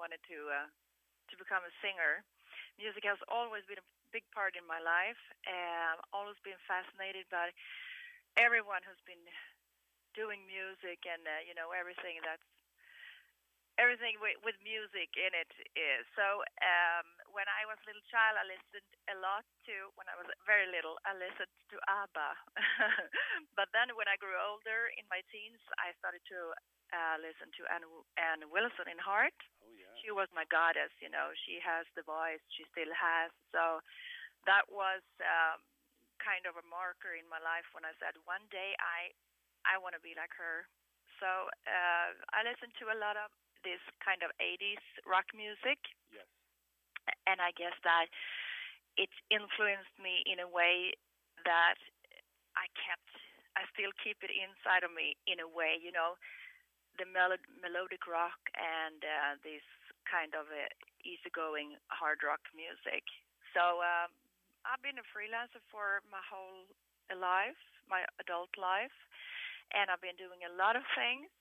wanted to become a singer. Music has always been a big part in my life. Always been fascinated by everyone who's been doing music and everything with music in it is. So when I was a little child, I listened a lot to, when I was very little, I listened to ABBA. But then when I grew older in my teens, I started to listen to Ann Wilson in Heart. Oh, yeah. She was my goddess, She has the voice. She still has. So that was kind of a marker in my life when I said, one day I want to be like her. So I listened to a lot of this kind of 80s rock music. Yes. And I guess that it influenced me in a way that I still keep it inside of me in a way, the melodic rock and this kind of easygoing hard rock music. So I've been a freelancer for my whole life, my adult life, and I've been doing a lot of things.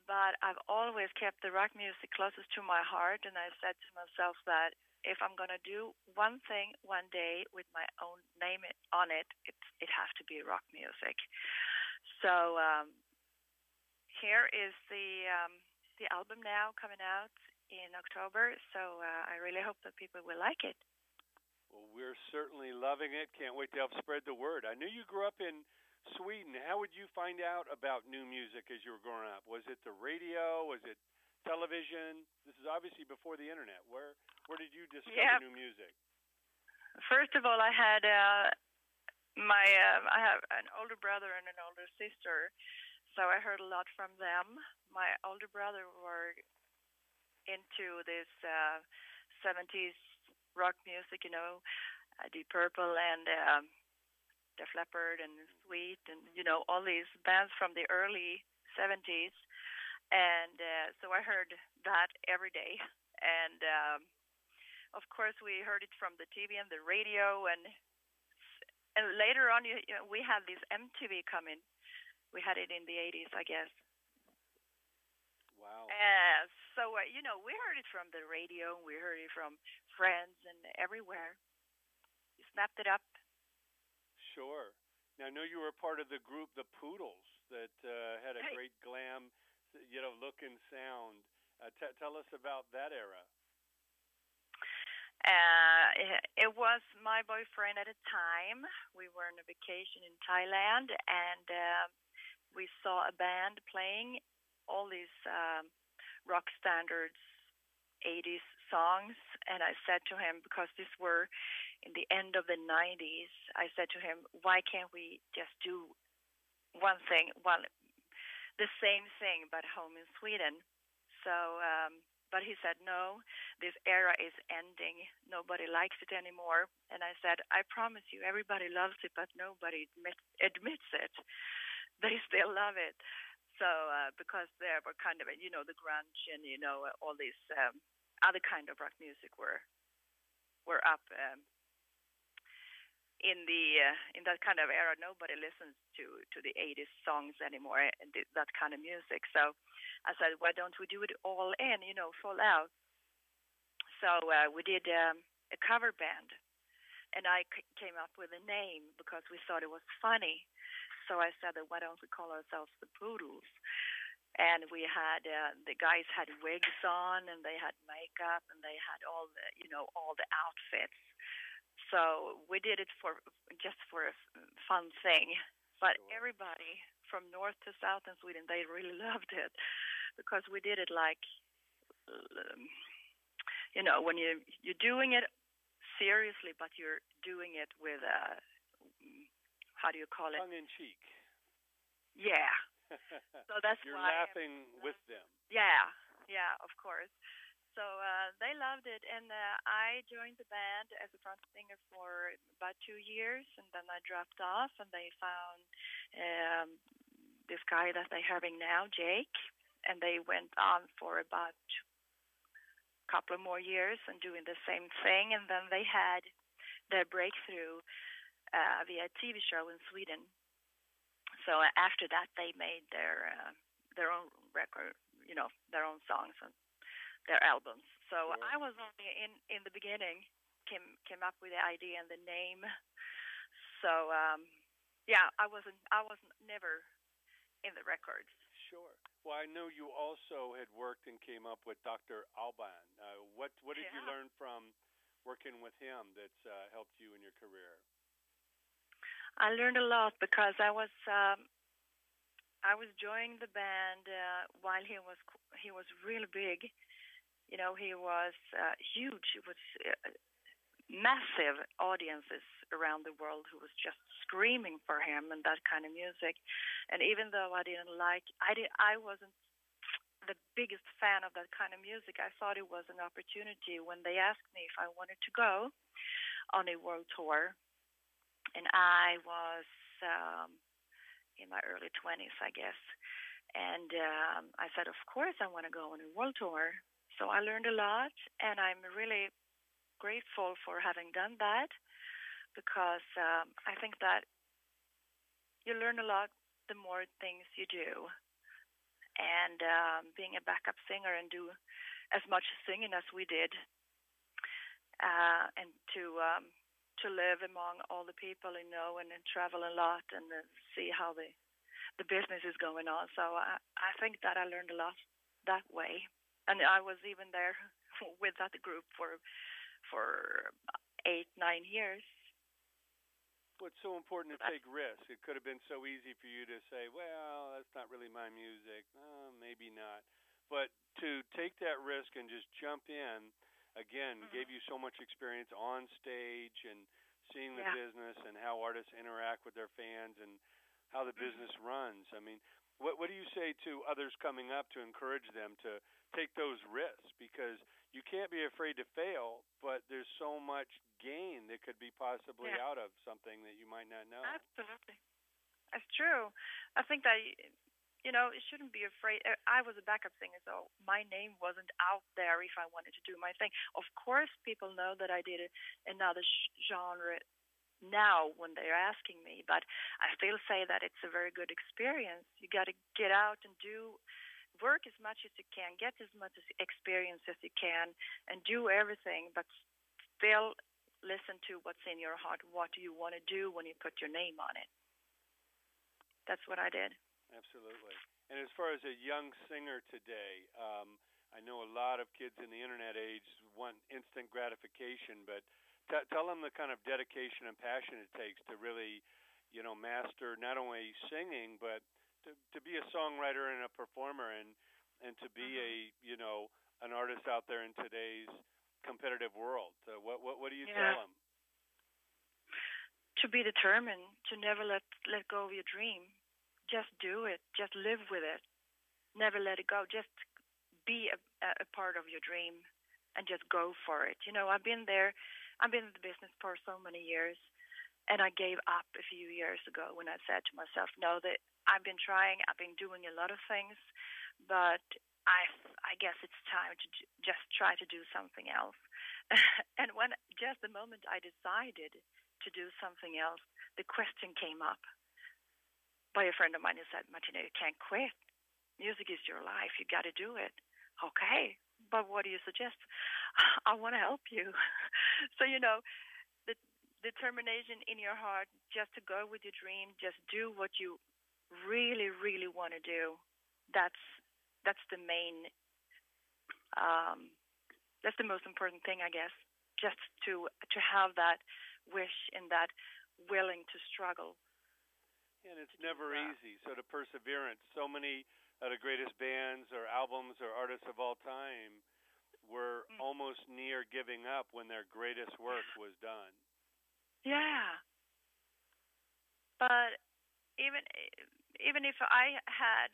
But I've always kept the rock music closest to my heart, and I said to myself that if I'm going to do one thing one day with my own name on it, it has to be rock music. So here is the album now coming out in October, so I really hope that people will like it. Well, we're certainly loving it. Can't wait to help spread the word. I knew you grew up in Sweden. How would you find out about new music as you were growing up? Was it the radio? Was it television? This is obviously before the internet. Where did you discover new music? First of all, I had I have an older brother and an older sister, so I heard a lot from them. My older brother were into this 70s rock music, Deep Purple and Def Leppard and Sweet and, all these bands from the early 70s. And so I heard that every day. And, of course, we heard it from the TV and the radio. And later on, we had this MTV coming. We had it in the 80s, I guess. Wow. So, we heard it from the radio. We heard it from friends and everywhere. We snapped it up. Sure. Now, I know you were a part of the group, the Poodles, that had a great glam, look and sound. Tell us about that era. It was my boyfriend at the time. We were on a vacation in Thailand, and we saw a band playing all these rock standards, 80s songs, and I said to him, because these were in the end of the 90s, I said to him, why can't we just do the same thing, but home in Sweden? So, but he said, no, this era is ending. Nobody likes it anymore. And I said, I promise you, everybody loves it, but nobody admits it. They still love it. So, because there were kind of, the grunge and, all these other kind of rock music were up in that kind of era. Nobody listens to the 80s songs anymore and that kind of music. So I said, why don't we do it all in, full out? So we did a cover band, and I came up with a name because we thought it was funny. So I said, why don't we call ourselves the Poodles? And we had the guys had wigs on, and they had makeup, and they had all the outfits. So we did it just for a fun thing. But everybody from north to south in Sweden, they really loved it because we did it like, when you're doing it seriously, but you're doing it with how do you call it? Tongue in cheek. Yeah. So that's you're why laughing with them. Yeah, of course. So they loved it, and I joined the band as a front singer for about 2 years, and then I dropped off, and they found this guy that they're having now, Jake, and they went on for about a couple of more years and doing the same thing, and then they had their breakthrough via a TV show in Sweden. So after that, they made their own record, their own songs, and their albums. So Sure. I was only in the beginning came up with the idea and the name. So yeah, I wasn't never in the records. Sure. Well, I know you also had worked and came up with Dr. Alban. What did you Yeah. learn from working with him that's helped you in your career? I learned a lot because I was joining the band while he was really big. You know, he was huge. It was massive audiences around the world who was just screaming for him and that kind of music. And even though I wasn't the biggest fan of that kind of music, I thought it was an opportunity when they asked me if I wanted to go on a world tour. And I was in my early 20s, I guess. And I said, of course, I want to go on a world tour. So I learned a lot, and I'm really grateful for having done that because I think that you learn a lot the more things you do. And being a backup singer and do as much singing as we did, and to live among all the people you know and travel a lot and see how the business is going on. So I think that I learned a lot that way, and I was even there with that group for 8-9 years. Well, it's so important to take risks. It could have been so easy for you to say, well, that's not really my music. Maybe not. But to take that risk and just jump in, again, gave you so much experience on stage and seeing the Yeah. business and how artists interact with their fans and how the business runs. I mean, what do you say to others coming up to encourage them to take those risks? Because you can't be afraid to fail, but there's so much gain that could be possibly Yeah. out of something that you might not know. Absolutely. That's true. I think that you shouldn't be afraid. I was a backup singer, so my name wasn't out there if I wanted to do my thing. Of course, people know that I did another genre now when they're asking me, but I still say that it's a very good experience. You got to get out and work as much as you can, get as much experience as you can, and do everything, but still listen to what's in your heart. What do you want to do when you put your name on it? That's what I did. Absolutely. And as far as a young singer today, I know a lot of kids in the internet age want instant gratification, but tell them the kind of dedication and passion it takes to really, master not only singing, but to be a songwriter and a performer and to be an artist out there in today's competitive world. What do you tell them? To be determined, to never let go of your dream. Just do it. Just live with it. Never let it go. Just be a part of your dream and just go for it. I've been there. I've been in the business for so many years, and I gave up a few years ago when I said to myself, no, that I've been trying. I've been doing a lot of things, but I guess it's time to just try to do something else. And when just the moment I decided to do something else, the question came up by a friend of mine who said, Martina, you can't quit. Music is your life. You got to do it. Okay, but what do you suggest? I want to help you. So, the determination in your heart just to go with your dream, just do what you really, really want to do. That's the main, that's the most important thing, I guess, just to have that wish and that willing to struggle. And it's never easy. So the perseverance, so many of the greatest bands or albums or artists of all time were almost near giving up when their greatest work was done. Yeah. But even if I had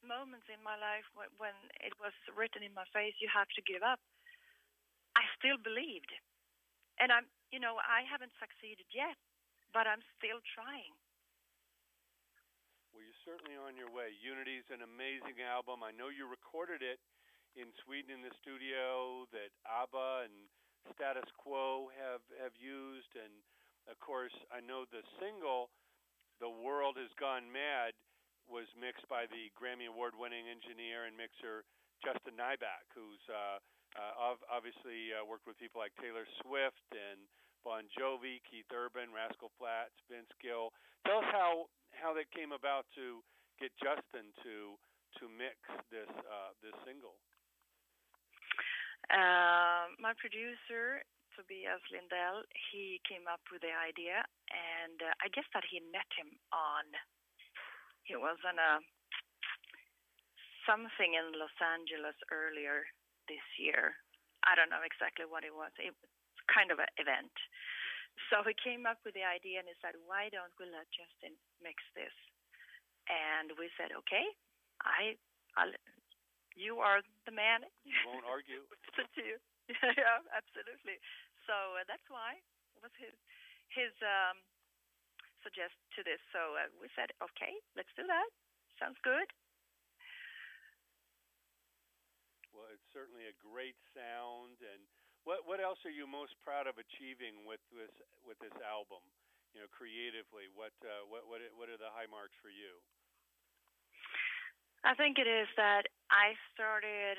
moments in my life when it was written in my face, you have to give up, I still believed. And I haven't succeeded yet, but I'm still trying. Well, you're certainly on your way. Unity's an amazing album. I know you recorded it in Sweden in the studio that ABBA and Status Quo have used. And, of course, I know the single, The World Has Gone Mad, was mixed by the Grammy Award-winning engineer and mixer Justin Nyback, who's obviously worked with people like Taylor Swift and Bon Jovi, Keith Urban, Rascal Flatts, Vince Gill. Tell us how that came about to get Justin to mix this single. My producer, Tobias Lindell, he came up with the idea, and I guess that he met him he was on something in Los Angeles earlier this year. I don't know exactly what it was. It was kind of an event. So he came up with the idea, and he said, why don't we let Justin mix this? And we said, okay, you are the man. Won't argue. Listen to you. Yeah, absolutely. So that's why it was his suggest to this. So we said, okay, let's do that. Sounds good. Well, it's certainly a great sound. And what else are you most proud of achieving with this album? You know, creatively, what are the high marks for you? I think it is that I started,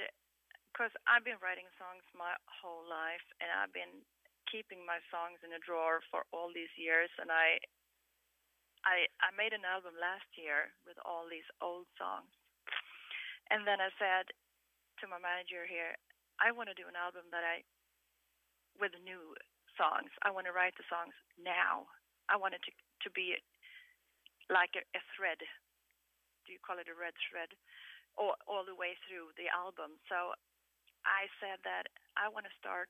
because I've been writing songs my whole life, and I've been keeping my songs in a drawer for all these years. And I made an album last year with all these old songs, and then I said to my manager here, I want to do an album with new songs. I want to write the songs now. I want it to be like a thread. Do you call it a red thread? Or all the way through the album. So I said that I want to start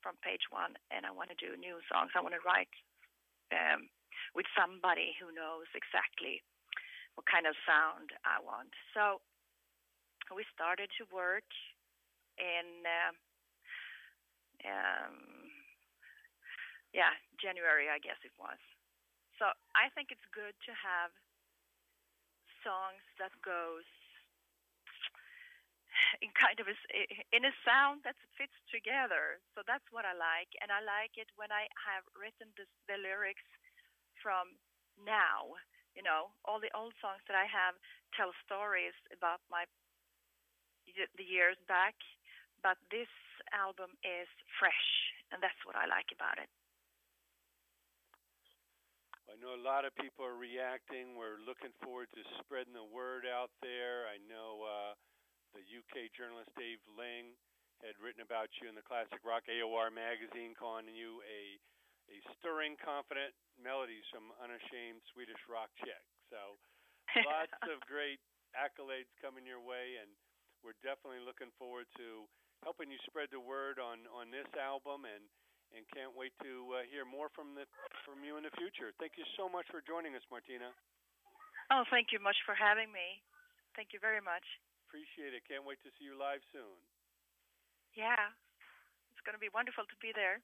from page one, and I want to do new songs. I want to write with somebody who knows exactly what kind of sound I want. So we started to work in January, I guess it was. So I think it's good to have songs that goes in kind of in a sound that fits together. So that's what I like, and I like it when I have written the lyrics from now. You know, all the old songs that I have tell stories about the years back, but this album is fresh, and that's what I like about it. I know a lot of people are reacting. We're looking forward to spreading the word out there. I know the UK journalist Dave Ling had written about you in the Classic Rock AOR magazine, calling you a stirring, confident melodies from unashamed Swedish rock chick. So lots of great accolades coming your way, and we're definitely looking forward to helping you spread the word on this album, and can't wait to hear more from you in the future. Thank you so much for joining us, Martina. Oh, thank you much for having me. Thank you very much. Appreciate it. Can't wait to see you live soon. Yeah, it's going to be wonderful to be there.